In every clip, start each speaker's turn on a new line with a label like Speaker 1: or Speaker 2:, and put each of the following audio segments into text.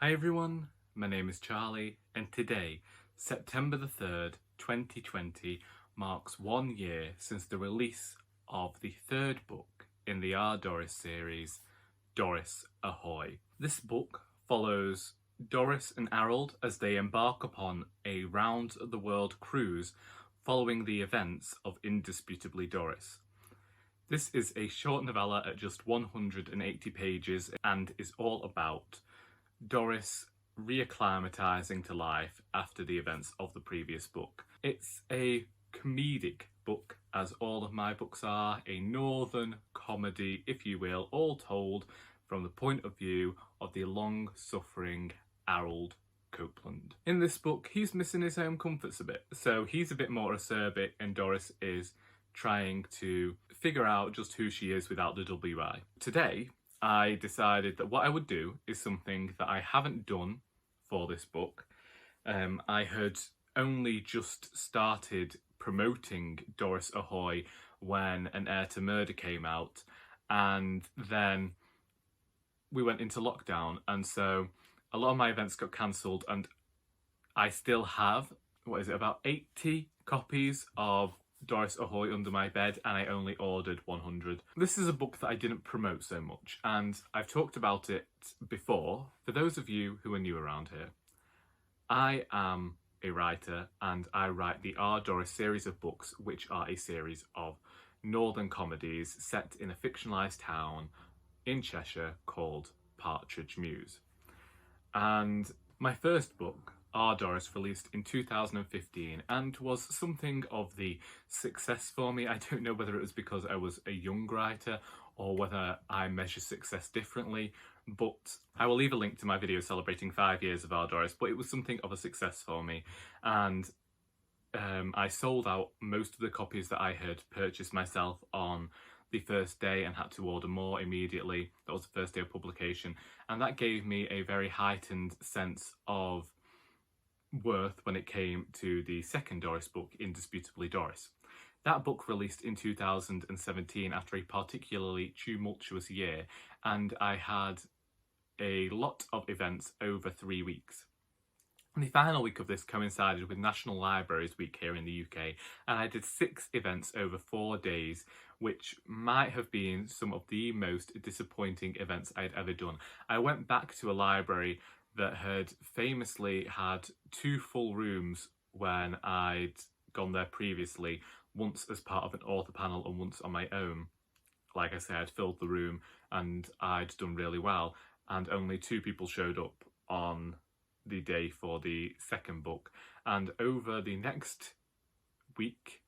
Speaker 1: Hi everyone, my name is Charlie, and today, September the 3rd, 2020, marks 1 year since the release of the third book in the Our Doris series, Doris Ahoy. This book follows Doris and Harold as they embark upon a round-the-world cruise following the events of Indisputably Doris. This is a short novella at just 180 pages and is all about Doris reacclimatising to life after the events of the previous book. It's a comedic book, as all of my books are, a northern comedy, if you will, all told from the point of view of the long-suffering Harold Copeland. In this book, he's missing his home comforts a bit, so he's a bit more acerbic and Doris is trying to figure out just who she is without the WI. Today, I decided that what I would do is something that I haven't done for this book. I had only just started promoting Doris Ahoy when An Heir to Murder came out, and then we went into lockdown, and so a lot of my events got cancelled, and I still have, about 80 copies of Doris Ahoy under my bed, and I only ordered 100. This is a book that I didn't promote so much, and I've talked about it before. For those of you who are new around here, I am a writer and I write the Our Doris series of books, which are a series of northern comedies set in a fictionalised town in Cheshire called Partridge Mews. And my first book, Our Doris, released in 2015 and was something of the success for me. I don't know whether it was because I was a young writer or whether I measure success differently, but I will leave a link to my video celebrating 5 years of Our Doris, but it was something of a success for me, and I sold out most of the copies that I had purchased myself on the first day and had to order more immediately. That was the first day of publication, and that gave me a very heightened sense of worth when it came to the second Doris book, Indisputably Doris. That book released in 2017 after a particularly tumultuous year, and I had a lot of events over 3 weeks. And the final week of this coincided with National Libraries Week here in the UK, and I did 6 events over 4 days, which might have been some of the most disappointing events I'd ever done. I went back to a library that had famously had 2 full rooms when I'd gone there previously, once as part of an author panel and once on my own. Like I said, I'd filled the room and I'd done really well, and only 2 people showed up on the day for the second book. And over the next week,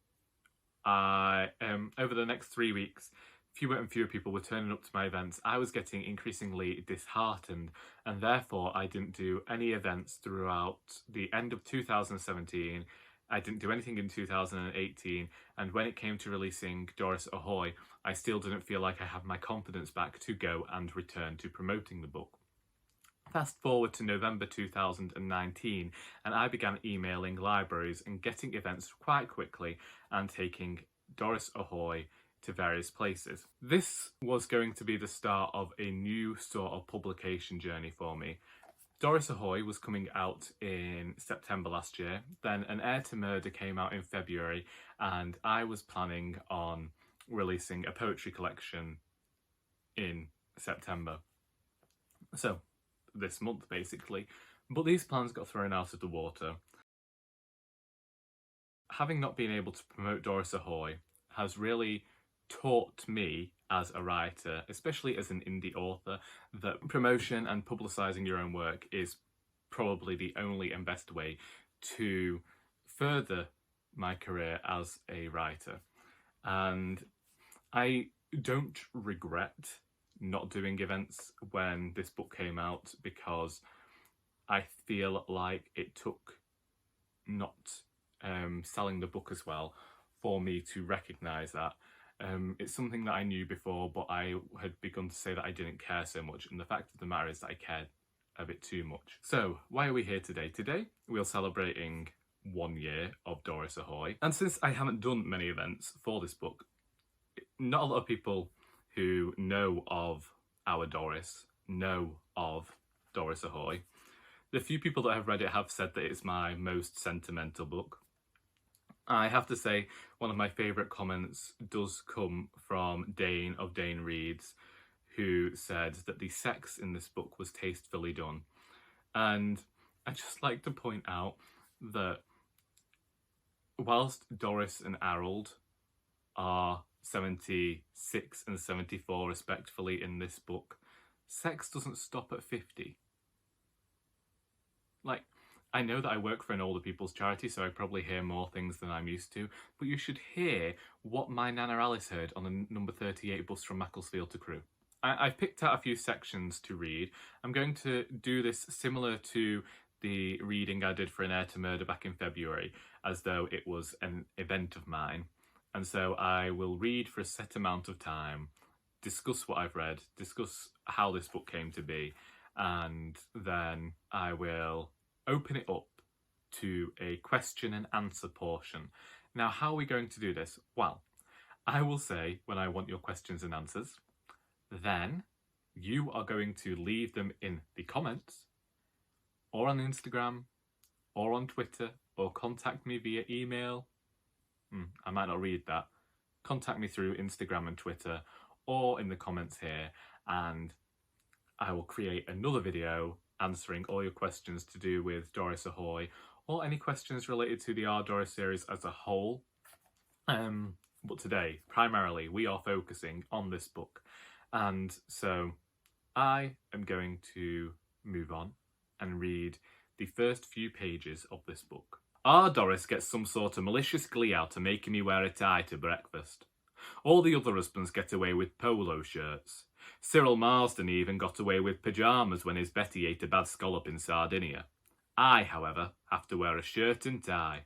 Speaker 1: over the next 3 weeks, fewer and fewer people were turning up to my events. I was getting increasingly disheartened, and therefore I didn't do any events throughout the end of 2017. I didn't do anything in 2018, and when it came to releasing Doris Ahoy, I still didn't feel like I had my confidence back to go and return to promoting the book. Fast forward to November 2019, and I began emailing libraries and getting events quite quickly and taking Doris Ahoy to various places. This was going to be the start of a new sort of publication journey for me. Doris Ahoy was coming out in September last year, then An Heir to Murder came out in February, and I was planning on releasing a poetry collection in September. So, this month basically. But these plans got thrown out of the water. Having not been able to promote Doris Ahoy has really taught me as a writer, especially as an indie author, that promotion and publicising your own work is probably the only and best way to further my career as a writer. And I don't regret not doing events when this book came out, because I feel like it took not selling the book as well for me to recognise that. It's something that I knew before, but I had begun to say that I didn't care so much, and the fact of the matter is that I cared a bit too much. So, why are we here today? Today, we're celebrating 1 year of Doris Ahoy, and since I haven't done many events for this book, not a lot of people who know of Our Doris know of Doris Ahoy. The few people that have read it have said that it's my most sentimental book. I have to say, one of my favourite comments does come from Dane of Dane Reads, who said that the sex in this book was tastefully done. And I'd just like to point out that whilst Doris and Harold are 76 and 74 respectively in this book, sex doesn't stop at 50. Like, I know that I work for an older people's charity, so I probably hear more things than I'm used to, but you should hear what my Nana Alice heard on the number 38 bus from Macclesfield to Crewe. I've picked out a few sections to read. I'm going to do this similar to the reading I did for An Heir to Murder back in February, as though it was an event of mine. And so I will read for a set amount of time, discuss what I've read, discuss how this book came to be, and then I will open it up to a question and answer portion. Now, how are we going to do this? Well, I will say when I want your questions and answers, then you are going to leave them in the comments, or on Instagram, or on Twitter, or contact me via email. I might not read that. Contact me through Instagram and Twitter, or in the comments here, and I will create another video answering all your questions to do with Doris Ahoy, or any questions related to the Our Doris series as a whole. But today, primarily, we are focusing on this book. And so I am going to move on and read the first few pages of this book. Our Doris gets some sort of malicious glee out of making me wear a tie to breakfast. All the other husbands get away with polo shirts. Cyril Marsden even got away with pyjamas when his Betty ate a bad scallop in Sardinia. I, however, have to wear a shirt and tie.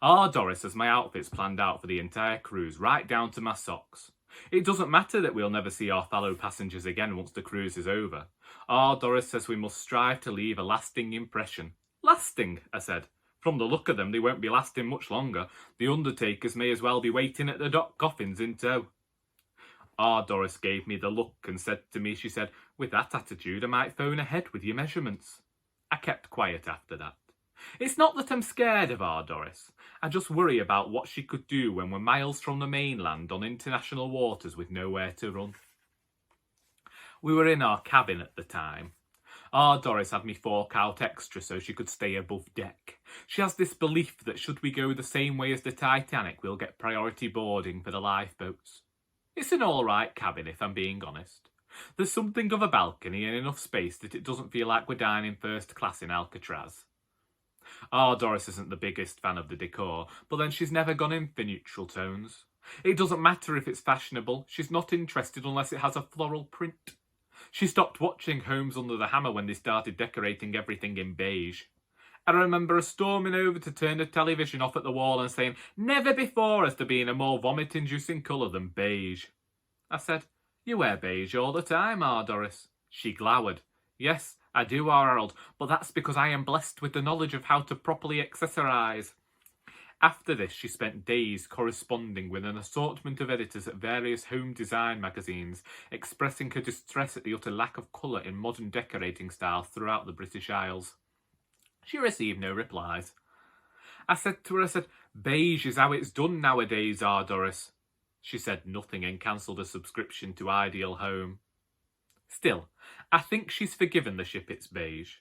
Speaker 1: Our Doris has my outfits planned out for the entire cruise, right down to my socks. It doesn't matter that we'll never see our fellow passengers again once the cruise is over. Our Doris says we must strive to leave a lasting impression. Lasting, I said. From the look of them, they won't be lasting much longer. The undertakers may as well be waiting at the dock, coffins in tow. Our Doris gave me the look and said to me, she said, with that attitude, I might phone ahead with your measurements. I kept quiet after that. It's not that I'm scared of our Doris. I just worry about what she could do when we're miles from the mainland on international waters with nowhere to run. We were in our cabin at the time. Our Doris had me fork out extra so she could stay above deck. She has this belief that should we go the same way as the Titanic, we'll get priority boarding for the lifeboats. It's an all-right cabin, if I'm being honest. There's something of a balcony and enough space that it doesn't feel like we're dining first class in Alcatraz. Our Doris isn't the biggest fan of the decor, but then she's never gone in for neutral tones. It doesn't matter if it's fashionable, she's not interested unless it has a floral print. She stopped watching Homes Under the Hammer when they started decorating everything in beige. I remember her storming over to turn the television off at the wall and saying, never before has there been a more vomit-inducing colour than beige. I said, you wear beige all the time, Our Doris. She glowered. Yes, I do, Our Harold, but that's because I am blessed with the knowledge of how to properly accessorise. After this, she spent days corresponding with an assortment of editors at various home design magazines, expressing her distress at the utter lack of colour in modern decorating styles throughout the British Isles. She received no replies. I said to her, beige is how it's done nowadays, Our Doris. She said nothing and cancelled a subscription to Ideal Home. Still, I think she's forgiven the ship it's beige.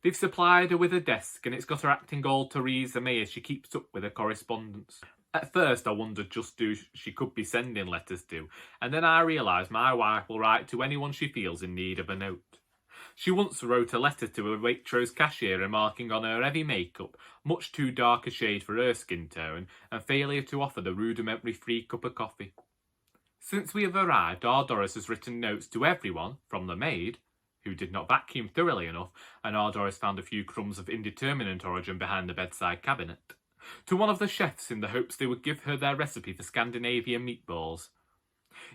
Speaker 1: They've supplied her with a desk and it's got her acting all Theresa May as she keeps up with her correspondence. At first I wondered just who she could be sending letters to, and then I realised my wife will write to anyone she feels in need of a note. She once wrote a letter to a Waitrose cashier remarking on her heavy makeup, much too dark a shade for her skin tone, and failure to offer the rudimentary free cup of coffee. Since we have arrived, Our Doris has written notes to everyone, from the maid, who did not vacuum thoroughly enough, and Our Doris found a few crumbs of indeterminate origin behind the bedside cabinet, to one of the chefs in the hopes they would give her their recipe for Scandinavian meatballs.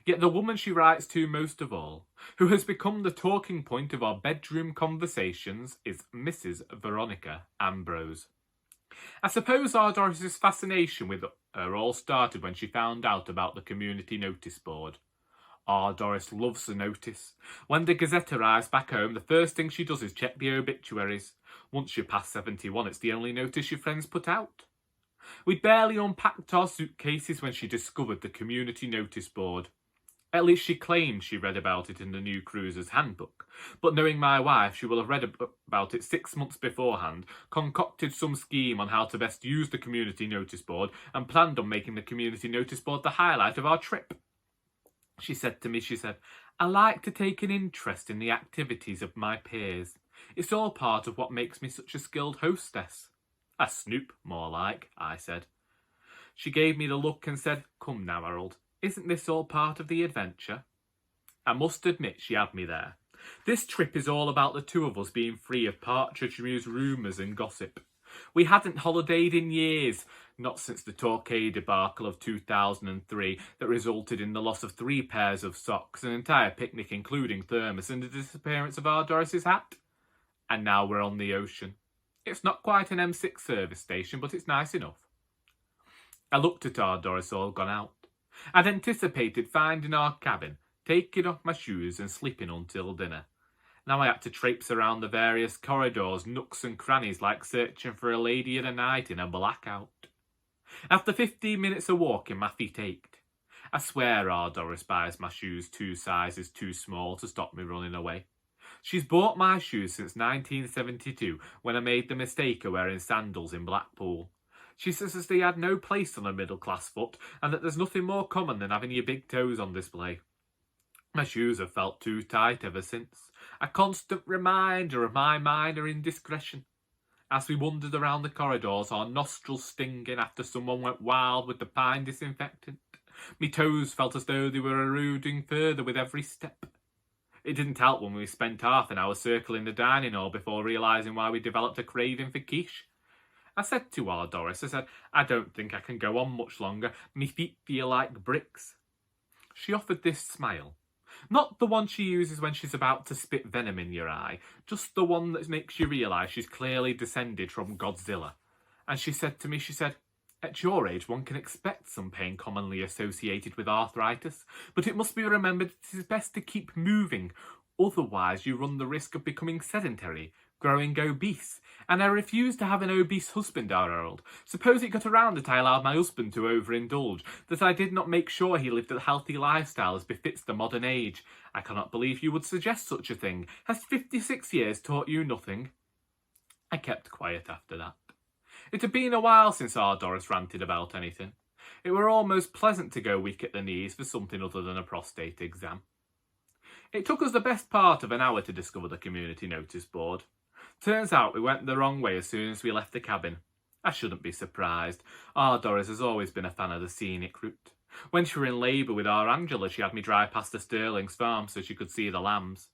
Speaker 1: Yet the woman she writes to most of all, who has become the talking point of our bedroom conversations, is Mrs Veronica Ambrose. I suppose Our Doris's fascination with her all started when she found out about the community notice board. Our Doris loves a notice. When the Gazette arrives back home, the first thing she does is check the obituaries. Once you're past 71, it's the only notice your friends put out. We'd barely unpacked our suitcases when she discovered the community notice board. At least she claimed she read about it in the new cruiser's handbook, but knowing my wife, she will have read about it 6 months beforehand, concocted some scheme on how to best use the community notice board, and planned on making the community notice board the highlight of our trip. She said to me, I like to take an interest in the activities of my peers. It's all part of what makes me such a skilled hostess. A snoop, more like, I said. She gave me the look and said, come now, Harold, isn't this all part of the adventure? I must admit she had me there. This trip is all about the two of us being free of Partridge Muse rumours and gossip. We hadn't holidayed in years, not since the Torquay debacle of 2003 that resulted in the loss of 3 pairs of socks, an entire picnic including thermos, and the disappearance of our Doris's hat. And now we're on the ocean. It's not quite an M6 service station, but it's nice enough. I looked at our Doris all gone out. I'd anticipated finding our cabin, taking off my shoes and sleeping until dinner. Now I had to traipse around the various corridors, nooks and crannies like searching for a lady of the night in a blackout. After 15 minutes of walking, my feet ached. I swear our Doris buys my shoes 2 sizes too small to stop me running away. She's bought my shoes since 1972, when I made the mistake of wearing sandals in Blackpool. She says they had no place on a middle-class foot, and that there's nothing more common than having your big toes on display. My shoes have felt too tight ever since, a constant reminder of my minor indiscretion. As we wandered around the corridors, our nostrils stinging after someone went wild with the pine disinfectant, me toes felt as though they were eroding further with every step. It didn't help when we spent half an hour circling the dining hall before realising why we developed a craving for quiche. I said to our Doris, I don't think I can go on much longer. Me feet feel like bricks. She offered this smile. Not the one she uses when she's about to spit venom in your eye, just the one that makes you realise she's clearly descended from Godzilla. And she said to me, at your age one can expect some pain commonly associated with arthritis, but it must be remembered it is best to keep moving, otherwise you run the risk of becoming sedentary, growing obese, and I refuse to have an obese husband, Harold. Suppose it got around that I allowed my husband to overindulge, that I did not make sure he lived a healthy lifestyle as befits the modern age. I cannot believe you would suggest such a thing. Has 56 years taught you nothing? I kept quiet after that. It had been a while since our Doris ranted about anything. It were almost pleasant to go weak at the knees for something other than a prostate exam. It took us the best part of an hour to discover the community notice board. Turns out we went the wrong way as soon as we left the cabin. I shouldn't be surprised. Our Doris has always been a fan of the scenic route. When she were in labour with our Angela, she had me drive past the Stirling's farm so she could see the lambs.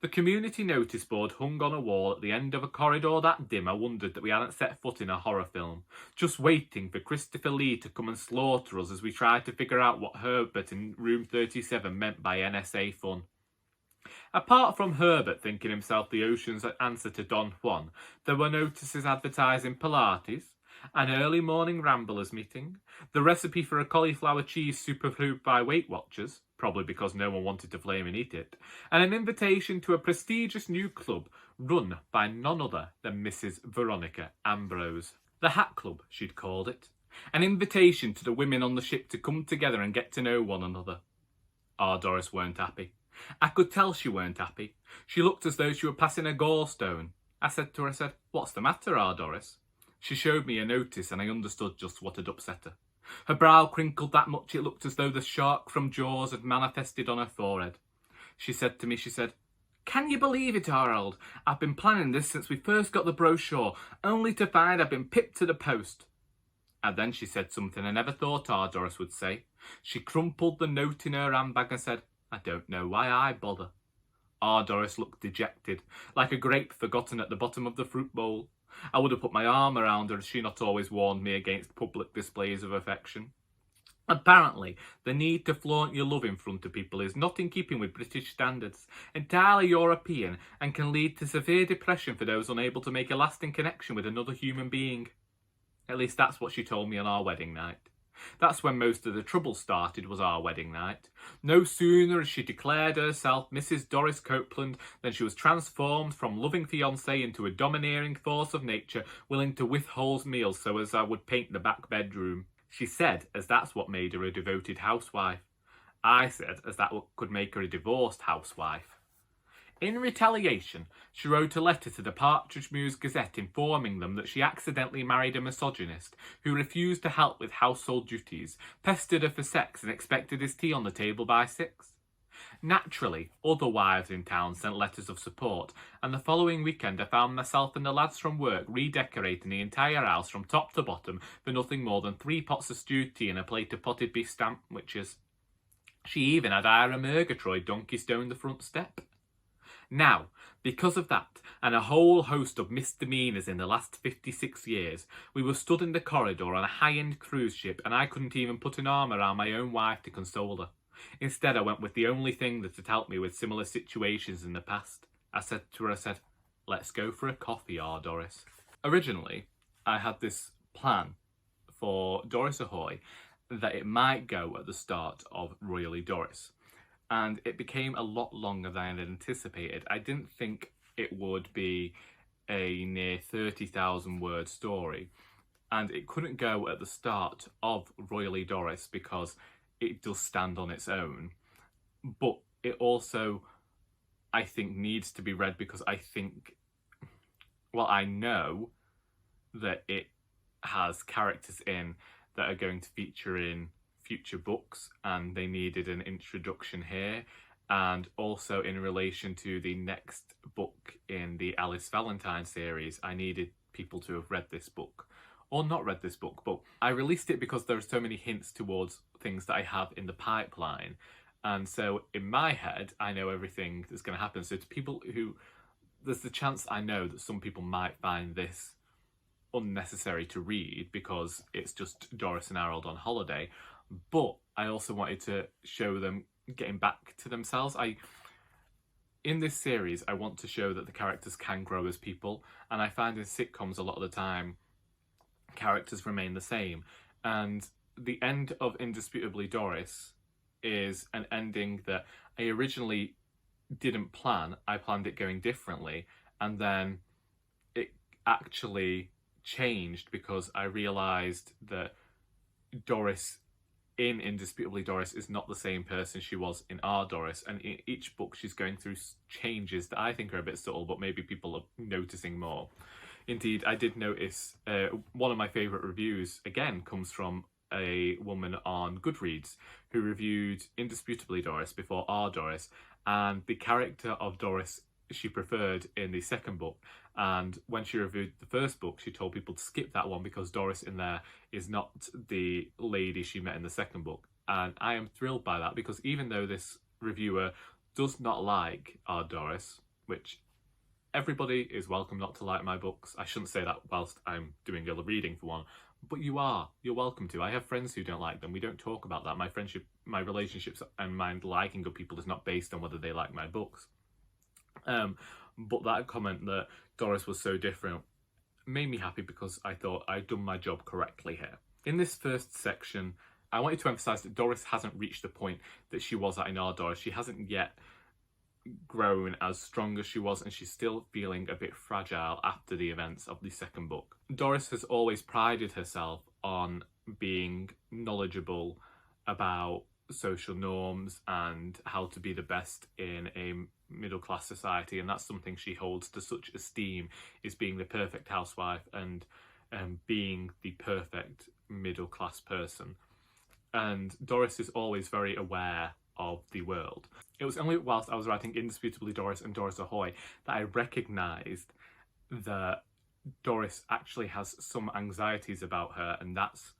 Speaker 1: The community notice board hung on a wall at the end of a corridor that dim I wondered that we hadn't set foot in a horror film, just waiting for Christopher Lee to come and slaughter us as we tried to figure out what Herbert in room 37 meant by NSA fun. Apart from Herbert thinking himself the ocean's answer to Don Juan, there were notices advertising Pilates, an early morning ramblers meeting, the recipe for a cauliflower cheese superfood by Weight Watchers, probably because no one wanted to flame and eat it, and an invitation to a prestigious new club run by none other than Mrs Veronica Ambrose. The Hat Club, she'd called it. An invitation to the women on the ship to come together and get to know one another. Our Doris weren't happy. I could tell she weren't happy. She looked as though she were passing a gallstone. I said to her, "What's the matter, our Doris?" She showed me a notice and I understood just what had upset her. Her brow crinkled that much it looked as though the shark from Jaws had manifested on her forehead. She said to me, "Can you believe it, Harold? I've been planning this since we first got the brochure, only to find I've been pipped to the post." And then she said something I never thought our Doris would say. She crumpled the note in her handbag and said, "I don't know why I bother." Our Doris looked dejected, like a grape forgotten at the bottom of the fruit bowl. I would have put my arm around her had she not always warned me against public displays of affection. Apparently, the need to flaunt your love in front of people is not in keeping with British standards, entirely European, and can lead to severe depression for those unable to make a lasting connection with another human being. At least that's what she told me on our wedding night. That's when most of the trouble started, was our wedding night. No sooner had she declared herself Mrs Doris Copeland than she was transformed from loving fiancée into a domineering force of nature, willing to withhold meals so as I would paint the back bedroom. She said as that's what made her a devoted housewife. I said as that could make her a divorced housewife. In retaliation, she wrote a letter to the Partridge Mews Gazette informing them that she accidentally married a misogynist who refused to help with household duties, pestered her for sex and expected his tea on the table by 6. Naturally, other wives in town sent letters of support, and the following weekend I found myself and the lads from work redecorating the entire house from top to bottom for nothing more than 3 pots of stewed tea and a plate of potted beef sandwiches. She even had Ira Murgatroyd donkey stone the front step. Now, because of that, and a whole host of misdemeanours in the last 56 years, we were stood in the corridor on a high-end cruise ship and I couldn't even put an arm around my own wife to console her. Instead, I went with the only thing that had helped me with similar situations in the past. I said to her, let's go for a coffee, Our Doris. Originally, I had this plan for Doris Ahoy that it might go at the start of Royally Doris. And it became a lot longer than I had anticipated. I didn't think it would be a near 30,000 word story. And it couldn't go at the start of Royally Doris because it does stand on its own. But it also, I think, needs to be read because I know that it has characters in that are going to feature in future books, and they needed an introduction here. And also in relation to the next book in the Alice Valentine series, I needed people to have read this book or not read this book, but I released it because there are so many hints towards things that I have in the pipeline, and so in my head I know everything that's going to happen. So to people who, there's the chance I know that some people might find this unnecessary to read because it's just Doris and Harold on holiday, but I also wanted to show them getting back to themselves. In this series, I want to show that the characters can grow as people, and I find in sitcoms a lot of the time characters remain the same. And the end of Indisputably Doris is an ending that I originally didn't plan. I planned it going differently, and then it actually changed because I realised that Doris in Indisputably Doris is not the same person she was in Our Doris, and in each book she's going through changes that I think are a bit subtle, but maybe people are noticing more. Indeed, I did notice one of my favourite reviews, again, comes from a woman on Goodreads who reviewed Indisputably Doris before Our Doris, and the character of Doris she preferred in the second book. And when she reviewed the first book, she told people to skip that one because Doris in there is not the lady she met in the second book. And I am thrilled by that because even though this reviewer does not like Our Doris, which everybody is welcome not to like my books. I shouldn't say that whilst I'm doing a reading for one, but you're welcome to. I have friends who don't like them. We don't talk about that. My relationships and my liking of people is not based on whether they like my books. But that comment that Doris was so different made me happy because I thought I'd done my job correctly here. In this first section, I wanted to emphasise that Doris hasn't reached the point that she was at in Our Doris. She hasn't yet grown as strong as she was, and she's still feeling a bit fragile after the events of the second book. Doris has always prided herself on being knowledgeable about social norms and how to be the best in a middle-class society, and that's something she holds to such esteem, is being the perfect housewife and being the perfect middle-class person. And Doris is always very aware of the world. It was only whilst I was writing Indisputably Doris and Doris Ahoy that I recognised that Doris actually has some anxieties about her, and that's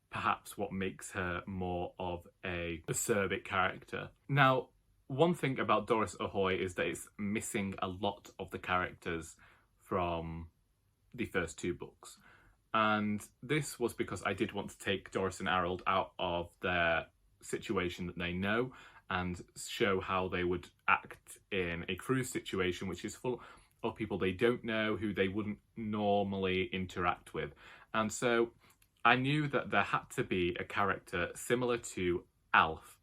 Speaker 1: perhaps what makes her more of a acerbic character. Now, one thing about Doris Ahoy is that it's missing a lot of the characters from the first 2 books. And this was because I did want to take Doris and Harold out of their situation that they know and show how they would act in a cruise situation which is full of people they don't know, who they wouldn't normally interact with. And so I knew that there had to be a character similar to Alf,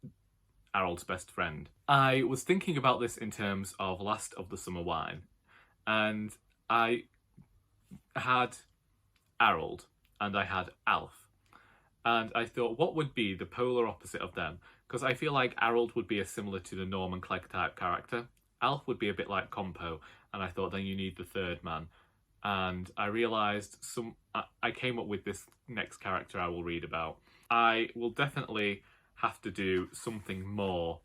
Speaker 1: Harold's best friend. I was thinking about this in terms of Last of the Summer Wine, and I had Harold and I had Alf, and I thought, what would be the polar opposite of them? Because I feel like Harold would be a similar to the Norman Clegg type character. Alf would be a bit like Compo, and I thought then you need the third man. And I realised I came up with this next character I will read about. I will definitely have to do something more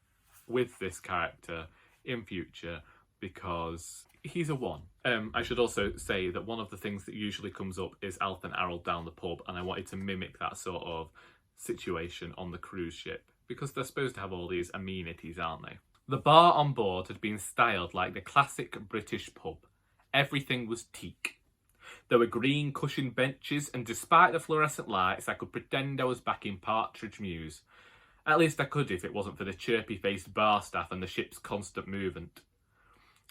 Speaker 1: with this character in future because he's a one. I should also say that one of the things that usually comes up is Alf and Harold down the pub, and I wanted to mimic that sort of situation on the cruise ship because they're supposed to have all these amenities, aren't they? The bar on board had been styled like the classic British pub. Everything was teak. There were green cushioned benches, and despite the fluorescent lights, I could pretend I was back in Partridge Mews. At least I could if it wasn't for the chirpy-faced bar staff and the ship's constant movement.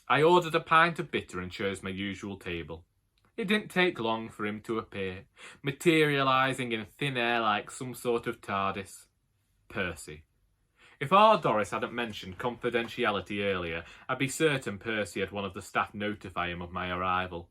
Speaker 1: I ordered a pint of bitter and chose my usual table. It didn't take long for him to appear, materialising in thin air like some sort of TARDIS. Percy. If Our Doris hadn't mentioned confidentiality earlier, I'd be certain Percy had one of the staff notify him of my arrival.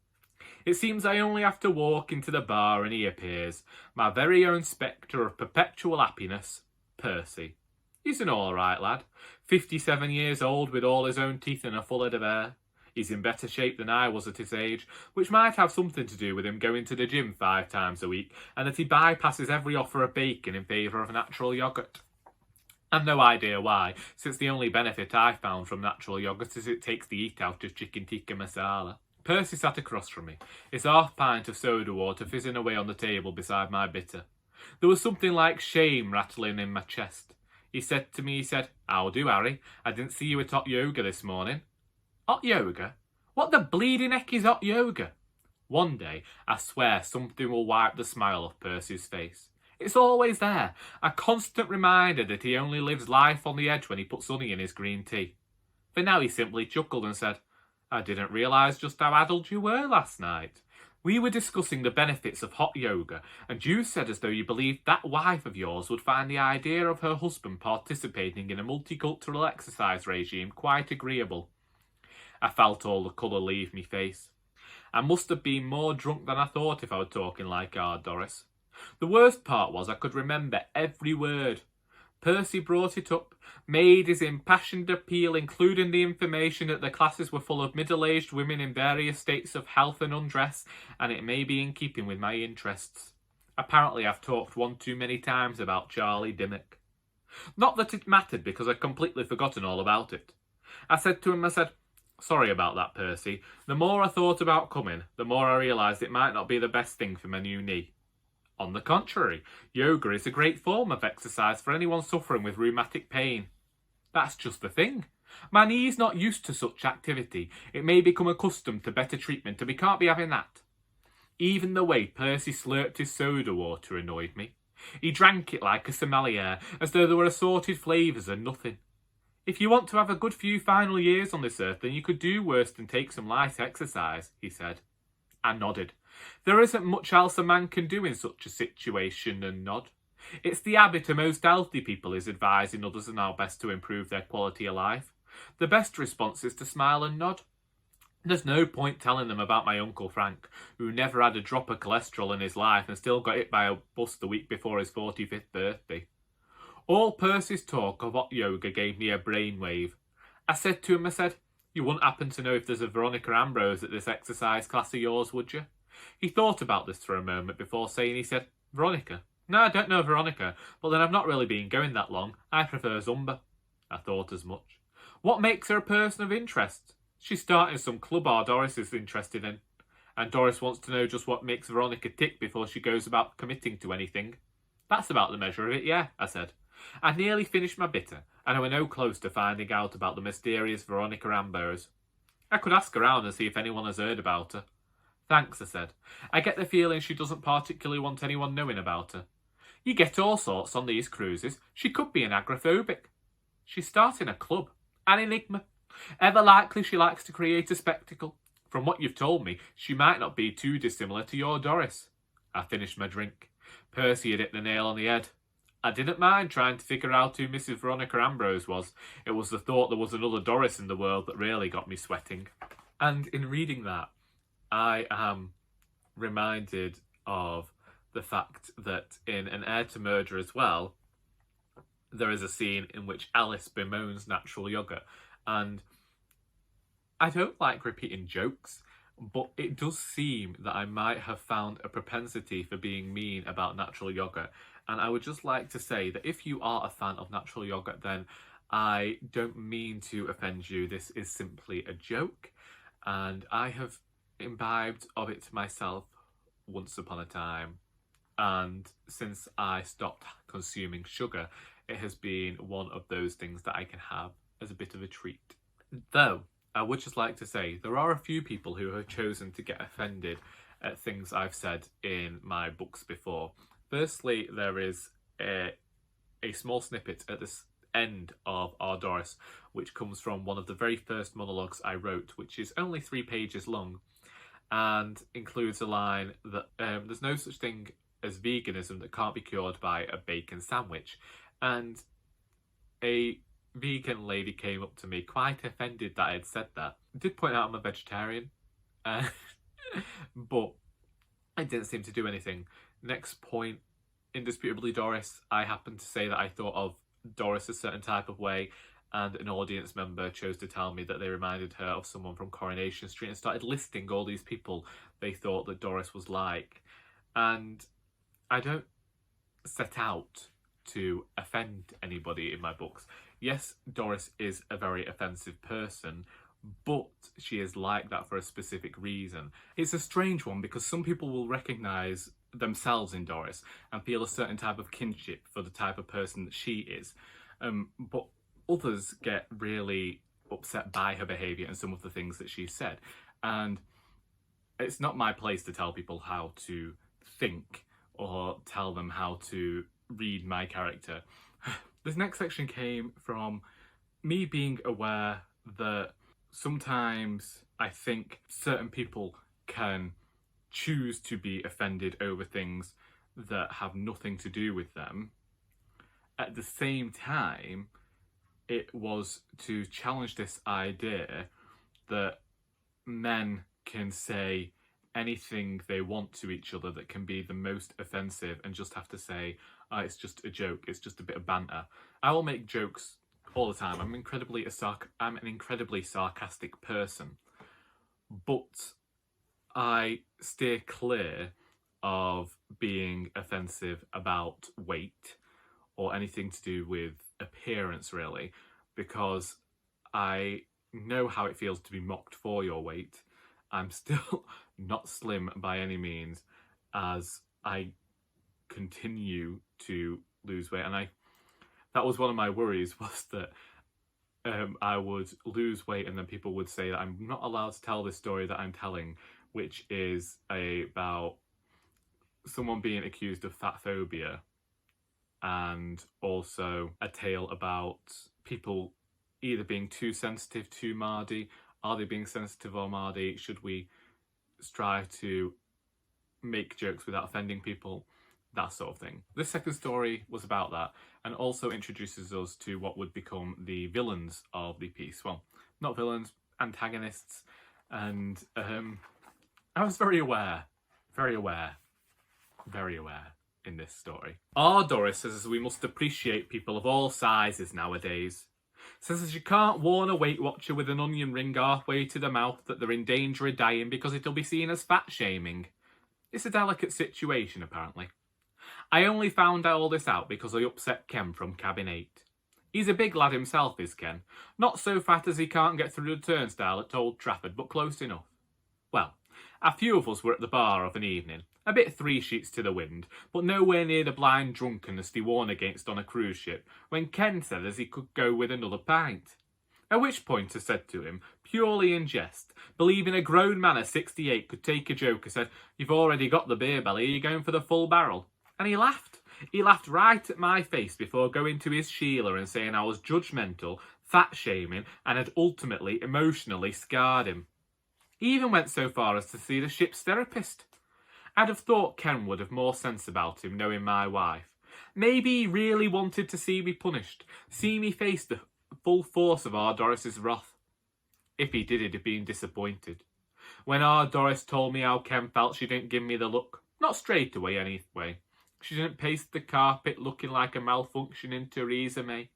Speaker 1: It seems I only have to walk into the bar and he appears, my very own spectre of perpetual happiness, Percy. He's an all-right lad, 57 years old with all his own teeth and a full head of hair. He's in better shape than I was at his age, which might have something to do with him going to the gym 5 times a week and that he bypasses every offer of bacon in favour of natural yoghurt. I've no idea why, since the only benefit I've found from natural yoghurt is it takes the heat out of chicken tikka masala. Percy sat across from me, his half-pint of soda water fizzing away on the table beside my bitter. There was something like shame rattling in my chest. He said, "How do, Harry? I didn't see you at hot yoga this morning." Hot yoga? What the bleeding heck is hot yoga? One day, I swear something will wipe the smile off Percy's face. It's always there, a constant reminder that he only lives life on the edge when he puts honey in his green tea. For now he simply chuckled and said, "I didn't realise just how addled you were last night. We were discussing the benefits of hot yoga, and you said as though you believed that wife of yours would find the idea of her husband participating in a multicultural exercise regime quite agreeable." I felt all the colour leave me face. I must have been more drunk than I thought if I were talking like Our Doris. The worst part was I could remember every word. Percy brought it up, made his impassioned appeal, including the information that the classes were full of middle-aged women in various states of health and undress, and it may be in keeping with my interests. Apparently I've talked one too many times about Charlie Dimmock. Not that it mattered, because I'd completely forgotten all about it. I said to him, "Sorry about that, Percy. The more I thought about coming, the more I realised it might not be the best thing for my new knee. On the contrary, yoga is a great form of exercise for anyone suffering with rheumatic pain." That's just the thing. My knee's not used to such activity. It may become accustomed to better treatment, and we can't be having that. Even the way Percy slurped his soda water annoyed me. He drank it like a sommelier, as though there were assorted flavours and nothing. "If you want to have a good few final years on this earth, then you could do worse than take some light exercise," he said. I nodded. There isn't much else a man can do in such a situation, and nod. It's the habit of most healthy people is advising others on how best to improve their quality of life. The best response is to smile and nod. There's no point telling them about my Uncle Frank, who never had a drop of cholesterol in his life and still got hit by a bus the week before his 45th birthday. All Percy's talk of hot yoga gave me a brainwave. I said to him, "You wouldn't happen to know if there's a Veronica Ambrose at this exercise class of yours, would you?" He thought about this for a moment before saying, "Veronica? No, I don't know Veronica, but then I've not really been going that long. I prefer Zumba." I thought as much. What makes her a person of interest? She's starting some club Our Doris is interested in. And Doris wants to know just what makes Veronica tick before she goes about committing to anything. That's about the measure of it, yeah, I said. I nearly finished my bitter, and I were no close to finding out about the mysterious Veronica Ambrose. I could ask around and see if anyone has heard about her. "Thanks," I said. "I get the feeling she doesn't particularly want anyone knowing about her." "You get all sorts on these cruises. She could be an agoraphobic." "She's starting a club. An enigma. Ever likely she likes to create a spectacle. From what you've told me, she might not be too dissimilar to your Doris." I finished my drink. Percy had hit the nail on the head. I didn't mind trying to figure out who Mrs Veronica Ambrose was. It was the thought there was another Doris in the world that really got me sweating. And in reading that, I am reminded of the fact that in An Heir to Murder as well, there is a scene in which Alice bemoans natural yoghurt. And I don't like repeating jokes, but it does seem that I might have found a propensity for being mean about natural yoghurt. And I would just like to say that if you are a fan of natural yoghurt, then I don't mean to offend you. This is simply a joke. And I have imbibed of it myself once upon a time. And since I stopped consuming sugar, it has been one of those things that I can have as a bit of a treat. Though, I would just like to say, there are a few people who have chosen to get offended at things I've said in my books before. Firstly, there is a small snippet at the end of Our Doris, which comes from one of the very first monologues I wrote, which is only 3 pages long, and includes a line that there's no such thing as veganism that can't be cured by a bacon sandwich. And a vegan lady came up to me, quite offended that I had said that. I did point out I'm a vegetarian, but it didn't seem to do anything. Next point, Indisputably Doris. I happened to say that I thought of Doris a certain type of way, and an audience member chose to tell me that they reminded her of someone from Coronation Street and started listing all these people they thought that Doris was like. And I don't set out to offend anybody in my books. Yes, Doris is a very offensive person, but she is like that for a specific reason. It's a strange one because some people will recognise themselves in Doris and feel a certain type of kinship for the type of person that she is. But others get really upset by her behaviour and some of the things that she said. And it's not my place to tell people how to think or tell them how to read my character. This next section came from me being aware that sometimes I think certain people can choose to be offended over things that have nothing to do with them. At the same time, it was to challenge this idea that men can say anything they want to each other that can be the most offensive and just have to say, oh, it's just a joke, it's just a bit of banter. I will make jokes all the time. I'm an incredibly sarcastic person, but I steer clear of being offensive about weight or anything to do with appearance, really, because I know how it feels to be mocked for your weight. I'm still not slim by any means as I continue to lose weight, and that was one of my worries, was that I would lose weight and then people would say that I'm not allowed to tell this story that I'm telling, which is about someone being accused of fat phobia, and also a tale about people either being too sensitive to Mardy. Are they being sensitive or Mardy? Should we strive to make jokes without offending people? That sort of thing. This second story was about that, and also introduces us to what would become the villains of the piece. Well, not villains, antagonists, and I was very aware in this story. Our Doris says we must appreciate people of all sizes nowadays. Says that you can't warn a Weight Watcher with an onion ring halfway to the mouth that they're in danger of dying because it'll be seen as fat shaming. It's a delicate situation, apparently. I only found all this out because I upset Ken from Cabin 8. He's a big lad himself, is Ken. Not so fat as he can't get through the turnstile at Old Trafford, but close enough. Well, a few of us were at the bar of an evening, a bit 3 sheets to the wind, but nowhere near the blind drunkenness they warn against on a cruise ship, when Ken said as he could go with another pint. At which point I said to him, purely in jest, believing a grown man of 68 could take a joke, I said, "You've already got the beer belly, are you going for the full barrel?" And he laughed. He laughed right at my face before going to his Sheila and saying I was judgmental, fat-shaming, and had ultimately emotionally scarred him. He even went so far as to see the ship's therapist. I'd have thought Ken would have more sense about him, knowing my wife. Maybe he really wanted to see me punished, see me face the full force of Our Doris's wrath. If he did, he'd have been disappointed. When Our Doris told me how Ken felt, she didn't give me the look. Not straight away, anyway. She didn't pace the carpet looking like a malfunctioning Theresa May.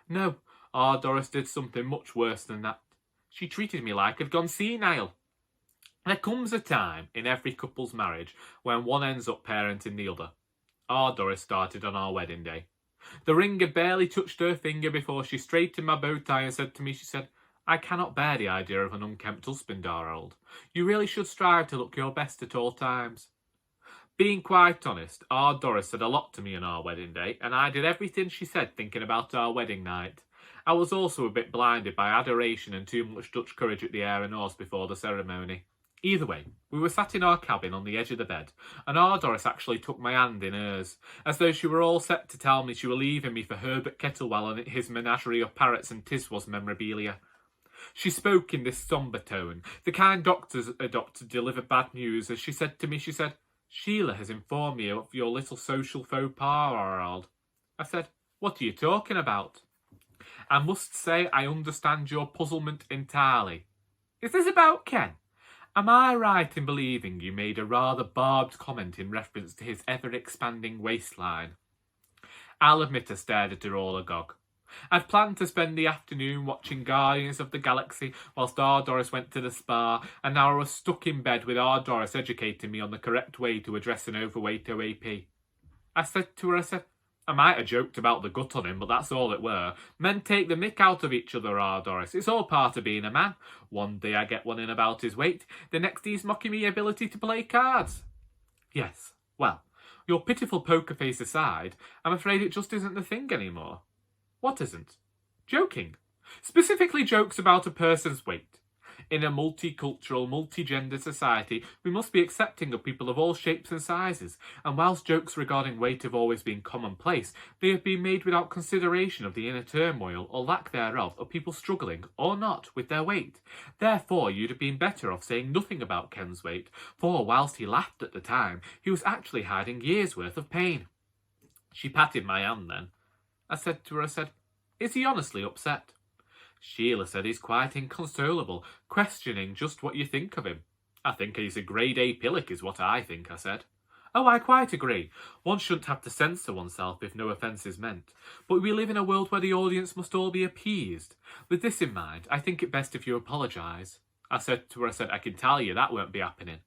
Speaker 1: No, Our Doris did something much worse than that. She treated me like I'd gone senile. There comes a time in every couple's marriage when one ends up parenting the other. Our Doris started on our wedding day. The ring had barely touched her finger before she straightened my bow tie and said to me, she said, I cannot bear the idea of an unkempt husband, Harold. You really should strive to look your best at all times. Being quite honest, Our Doris said a lot to me on our wedding day, and I did everything she said thinking about our wedding night. I was also a bit blinded by adoration and too much Dutch courage at the Air and Horse before the ceremony. Either way, we were sat in our cabin on the edge of the bed, and Our Doris actually took my hand in hers, as though she were all set to tell me she were leaving me for Herbert Kettlewell and his menagerie of parrots and Tiswas memorabilia. She spoke in this sombre tone, the kind doctors adopt to deliver bad news, as she said to me, she said, Sheila has informed me of your little social faux pas, Harold. I said, what are you talking about? I must say I understand your puzzlement entirely. Is this about Ken? Am I right in believing you made a rather barbed comment in reference to his ever-expanding waistline? I'll admit I stared at her all agog. I'd planned to spend the afternoon watching Guardians of the Galaxy whilst Our Doris went to the spa, and now I was stuck in bed with Our Doris educating me on the correct way to address an overweight OAP. I said to her, I said, I might have joked about the gut on him, but that's all it were. Men take the mick out of each other, Our Doris. It's all part of being a man. One day I get one in about his weight, the next he's mocking me ability to play cards. Yes, well, your pitiful poker face aside, I'm afraid it just isn't the thing anymore. What isn't? Joking. Specifically jokes about a person's weight. In a multicultural, multi-gender society, we must be accepting of people of all shapes and sizes, and whilst jokes regarding weight have always been commonplace, they have been made without consideration of the inner turmoil, or lack thereof, of people struggling, or not, with their weight. Therefore, you'd have been better off saying nothing about Ken's weight, for whilst he laughed at the time, he was actually hiding years' worth of pain. She patted my hand then. I said to her, I said, is he honestly upset? Sheila said he's quite inconsolable, questioning just what you think of him. I think he's a grade A pillock is what I think, I said. Oh, I quite agree. One shouldn't have to censor oneself if no offence is meant. But we live in a world where the audience must all be appeased. With this in mind, I think it best if you apologise. I said to her, I said, I can tell you that won't be happening.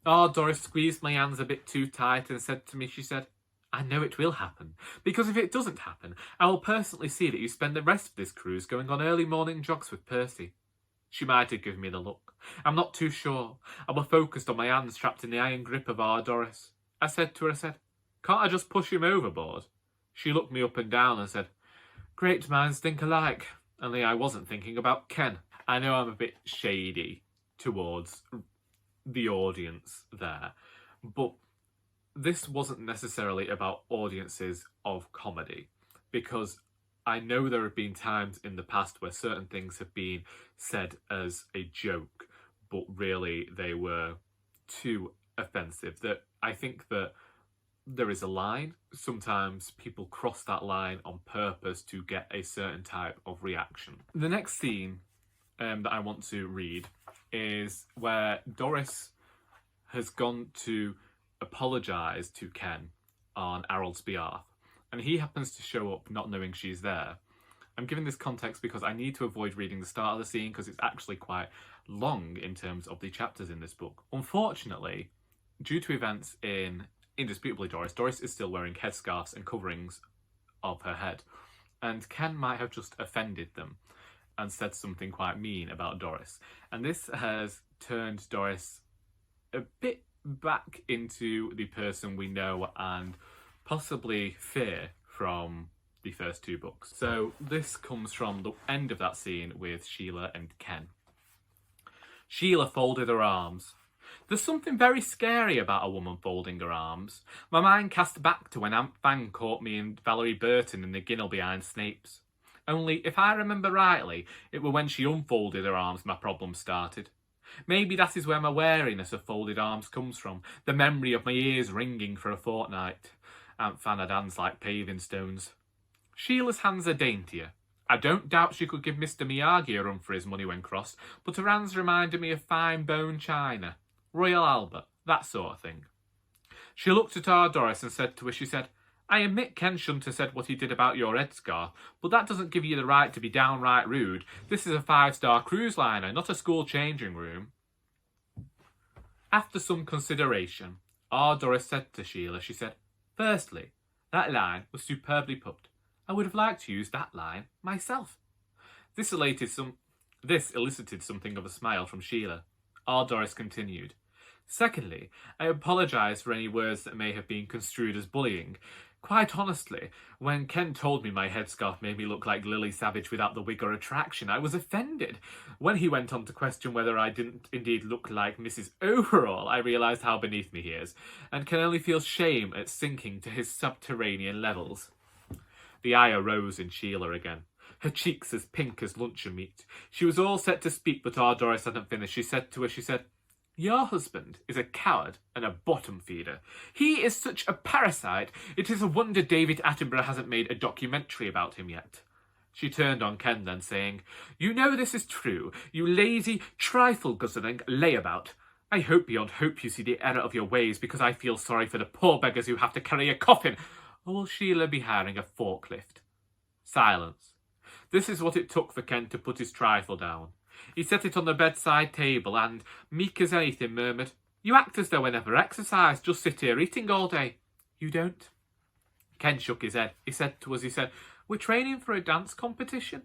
Speaker 1: Oh, Doris squeezed my hands a bit too tight and said to me, she said, I know it will happen, because if it doesn't happen, I will personally see that you spend the rest of this cruise going on early morning jogs with Percy. She might have given me the look. I'm not too sure. I was focused on my hands trapped in the iron grip of Our Doris. I said to her, I said, can't I just push him overboard? She looked me up and down and said, great minds think alike. Only I wasn't thinking about Ken. I know I'm a bit shady towards the audience there, but this wasn't necessarily about audiences of comedy, because I know there have been times in the past where certain things have been said as a joke, but really they were too offensive. That I think that there is a line. Sometimes people cross that line on purpose to get a certain type of reaction. The next scene that I want to read is where Doris has gone to apologise to Ken on Harold's behalf, and he happens to show up not knowing she's there. I'm giving this context because I need to avoid reading the start of the scene because it's actually quite long in terms of the chapters in this book. Unfortunately, due to events in Indisputably Doris is still wearing headscarves and coverings of her head, and Ken might have just offended them and said something quite mean about Doris, and this has turned Doris a bit back into the person we know and possibly fear from the first two books. So this comes from the end of that scene with Sheila and Ken. Sheila folded her arms. There's something very scary about a woman folding her arms. My mind cast back to when Aunt Fang caught me and Valerie Burton in the ginnel behind Snape's. Only, if I remember rightly, it were when she unfolded her arms my problem started. Maybe that is where my wariness of folded arms comes from, the memory of my ears ringing for a fortnight. Aunt Fan had hands like paving stones. Sheila's hands are daintier. I don't doubt she could give Mr Miyagi a run for his money when crossed, but her hands reminded me of fine bone china, Royal Albert, that sort of thing. She looked at Our Doris and said to her, she said, I admit Ken shouldn't have said what he did about your headscarf, but that doesn't give you the right to be downright rude. This is a 5-star cruise liner, not a school changing room. After some consideration, Our Doris said to Sheila, she said, firstly, that line was superbly put. I would have liked to use that line myself. This elicited something of a smile from Sheila. Our Doris continued. Secondly, I apologise for any words that may have been construed as bullying. Quite honestly, when Ken told me my headscarf made me look like Lily Savage without the wig or attraction, I was offended. When he went on to question whether I didn't indeed look like Mrs Overall, I realised how beneath me he is, and can only feel shame at sinking to his subterranean levels. The ire rose in Sheila again, her cheeks as pink as luncheon meat. She was all set to speak, but Our Doris hadn't finished. She said to her, she said, your husband is a coward and a bottom feeder. He is such a parasite. It is a wonder David Attenborough hasn't made a documentary about him yet. She turned on Ken then, saying, you know this is true, you lazy, trifle-guzzling layabout. I hope beyond hope you see the error of your ways, because I feel sorry for the poor beggars who have to carry a coffin. Or will Sheila be hiring a forklift? Silence. This is what it took for Ken to put his trifle down. He set it on the bedside table and, meek as anything, murmured, you act as though I never exercise, just sit here eating all day. You don't? Ken shook his head. He said to us, he said, we're training for a dance competition.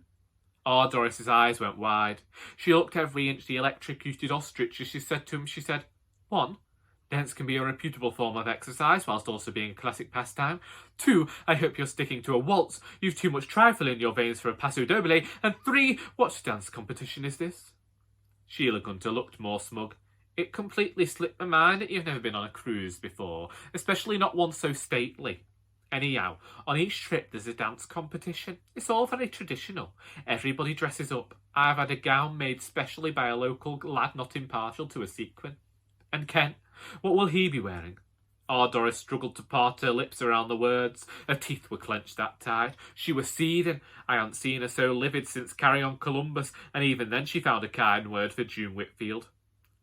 Speaker 1: Our Doris's eyes went wide. She looked every inch the electrocuted ostrich as she said to him, she said, 1, dance can be a reputable form of exercise whilst also being a classic pastime. 2, I hope you're sticking to a waltz. You've too much trifle in your veins for a paso doble. And 3, what dance competition is this? Sheila Gunter looked more smug. It completely slipped my mind that you've never been on a cruise before, especially not one so stately. Anyhow, on each trip there's a dance competition. It's all very traditional. Everybody dresses up. I've had a gown made specially by a local lad not impartial to a sequin. And Ken, what will he be wearing? Our Doris struggled to part her lips around the words. Her teeth were clenched that tight. She was seething. I hadn't seen her so livid since Carry On Columbus, and even then she found a kind word for June Whitfield.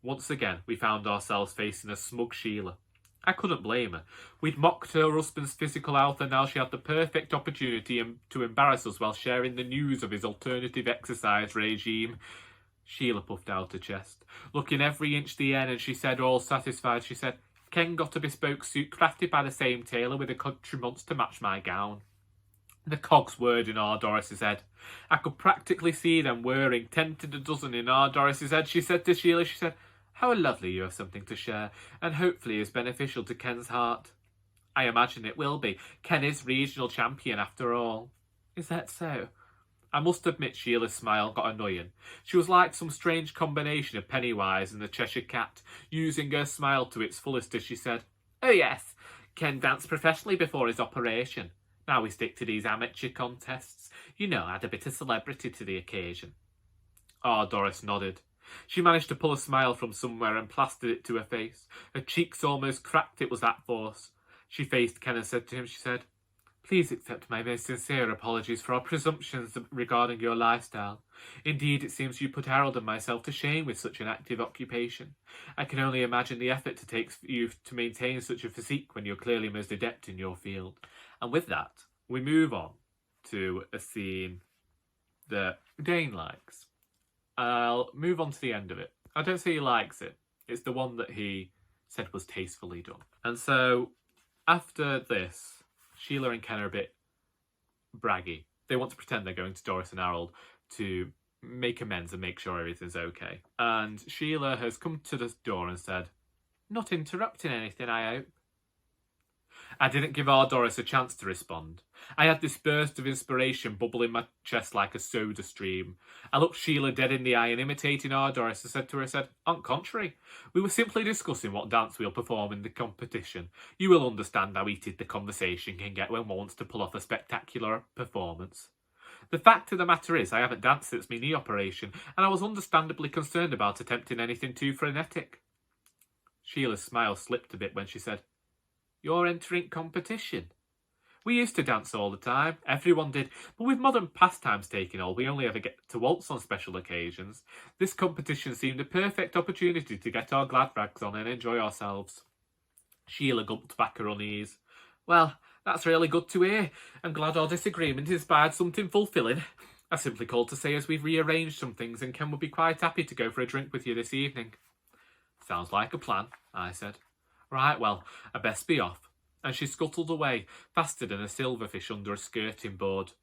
Speaker 1: Once again, we found ourselves facing a smug Sheila. I couldn't blame her. We'd mocked her husband's physical health, and now she had the perfect opportunity to embarrass us while sharing the news of his alternative exercise regime. Sheila puffed out her chest, looking every inch the end, and she said, all satisfied, she said, Ken got a bespoke suit crafted by the same tailor with accoutrements to match my gown. The cogs whirred in Our Doris's head. I could practically see them whirring 10 to the dozen in Our Doris's head. She said to Sheila, she said, how lovely you have something to share, and hopefully is beneficial to Ken's heart. I imagine it will be. Ken is regional champion after all. Is that so? I must admit Sheila's smile got annoying. She was like some strange combination of Pennywise and the Cheshire Cat, using her smile to its fullest as she said, oh yes, Ken danced professionally before his operation. Now we stick to these amateur contests. You know, add a bit of celebrity to the occasion. Our Doris nodded. She managed to pull a smile from somewhere and plastered it to her face. Her cheeks almost cracked, it was that force. She faced Ken and said to him, she said, please accept my most sincere apologies for our presumptions regarding your lifestyle. Indeed, it seems you put Harold and myself to shame with such an active occupation. I can only imagine the effort it takes for you to maintain such a physique when you're clearly most adept in your field. And with that, we move on to a scene that Dane likes. I'll move on to the end of it. I don't say he likes it. It's the one that he said was tastefully done. And so, after this, Sheila and Ken are a bit braggy. They want to pretend they're going to Doris and Harold to make amends and make sure everything's okay. And Sheila has come to the door and said, not interrupting anything, I hope. I didn't give Our Doris a chance to respond. I had this burst of inspiration bubble in my chest like a soda stream. I looked Sheila dead in the eye and imitating Our Doris, I said to her, on contrary, we were simply discussing what dance we'll perform in the competition. You will understand how heated the conversation can get when one wants to pull off a spectacular performance. The fact of the matter is I haven't danced since my knee operation, and I was understandably concerned about attempting anything too frenetic. Sheila's smile slipped a bit when she said, "You're entering competition." "We used to dance all the time, everyone did, but with modern pastimes taking hold, we only ever get to waltz on special occasions. This competition seemed a perfect opportunity to get our glad rags on and enjoy ourselves." Sheila gulped back her unease. "Well, that's really good to hear. I'm glad our disagreement inspired something fulfilling. I simply called to say as we've rearranged some things and Ken would be quite happy to go for a drink with you this evening." "Sounds like a plan," I said. "Right, well, I best be off." And she scuttled away, faster than a silverfish under a skirting board.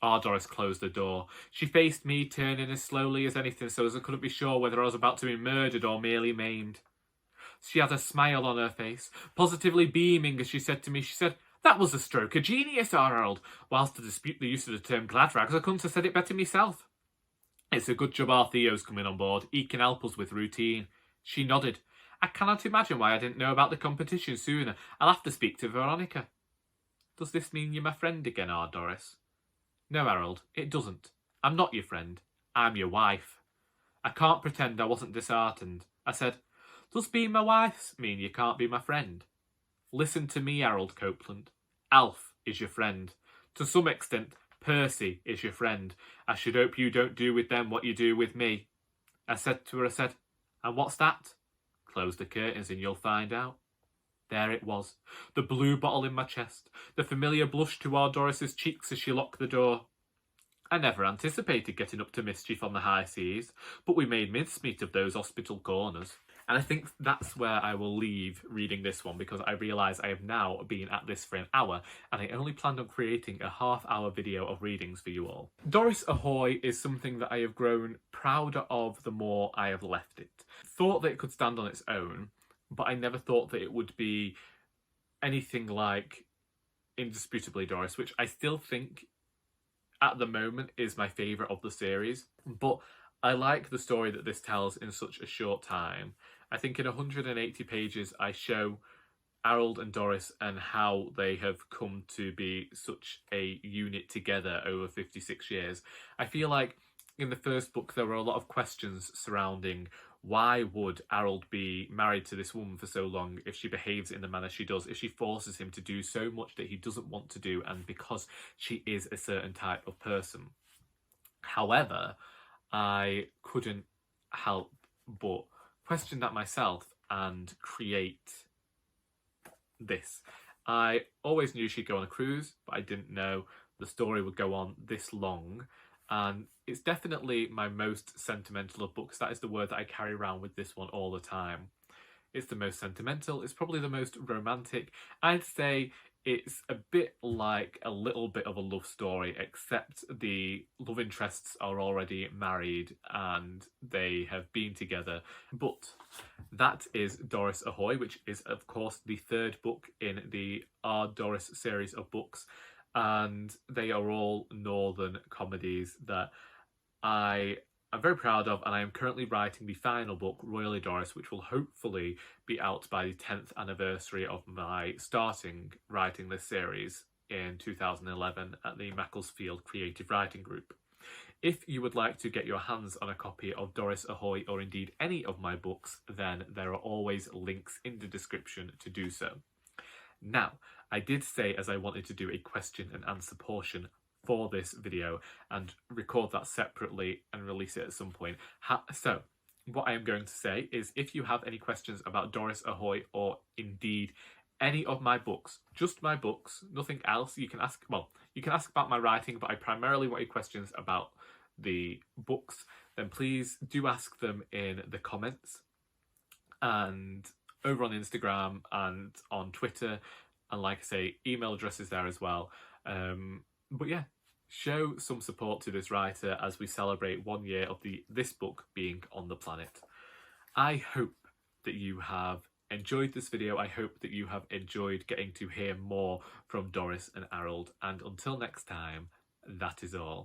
Speaker 1: Our Doris closed the door. She faced me, turning as slowly as anything so as I couldn't be sure whether I was about to be murdered or merely maimed. She had a smile on her face, positively beaming as she said to me, "That was a stroke of genius, our Harold. Whilst to dispute the use of the term glad rags, I couldn't have said it better myself. It's a good job our Theo's coming on board. He can help us with routine." She nodded. "I cannot imagine why I didn't know about the competition sooner. I'll have to speak to Veronica." "Does this mean you're my friend again, Our Doris?" "No, Harold, it doesn't. I'm not your friend. I'm your wife." I can't pretend I wasn't disheartened. I said, "Does being my wife mean you can't be my friend?" "Listen to me, Harold Copeland. Alf is your friend. To some extent, Percy is your friend. I should hope you don't do with them what you do with me." I said to her, "And what's that?" "Close the curtains and you'll find out." There it was, the blue bottle in my chest, the familiar blush to Our Doris's cheeks as she locked the door. I never anticipated getting up to mischief on the high seas, but we made mincemeat of those hospital corners. And I think that's where I will leave reading this one, because I realise I have now been at this for an hour and I only planned on creating a half-hour video of readings for you all. Doris Ahoy is something that I have grown prouder of the more I have left it. Thought that it could stand on its own, but I never thought that it would be anything like Indisputably Doris, which I still think at the moment is my favourite of the series. But I like the story that this tells in such a short time. I think in 180 pages I show Harold and Doris and how they have come to be such a unit together over 56 years. I feel like in the first book there were a lot of questions surrounding why would Harold be married to this woman for so long if she behaves in the manner she does, if she forces him to do so much that he doesn't want to do, and because she is a certain type of person. However, I couldn't help but question that myself and create this. I always knew she'd go on a cruise, but I didn't know the story would go on this long. And it's definitely my most sentimental of books. That is the word that I carry around with this one all the time. It's the most sentimental. It's probably the most romantic. I'd say it's a bit like a little bit of a love story, except the love interests are already married and they have been together. But that is Doris Ahoy, which is, of course, the third book in the Our Doris series of books. And they are all northern comedies that I am very proud of, and I am currently writing the final book, Royally Doris, which will hopefully be out by the 10th anniversary of my starting writing this series in 2011 at the Macclesfield Creative Writing Group. If you would like to get your hands on a copy of Doris Ahoy, or indeed any of my books, then there are always links in the description to do so. Now, I did say as I wanted to do a question and answer portion for this video and record that separately and release it at some point. So, what I am going to say is, if you have any questions about Doris Ahoy or indeed any of my books, just my books, nothing else, you can ask, well, you can ask about my writing, but I primarily want your questions about the books, then please do ask them in the comments and over on Instagram and on Twitter, and like I say, email addresses there as well. But yeah, show some support to this writer as we celebrate 1 year of this book being on the planet. I hope that you have enjoyed this video. I hope that you have enjoyed getting to hear more from Doris and Harold. And until next time, that is all.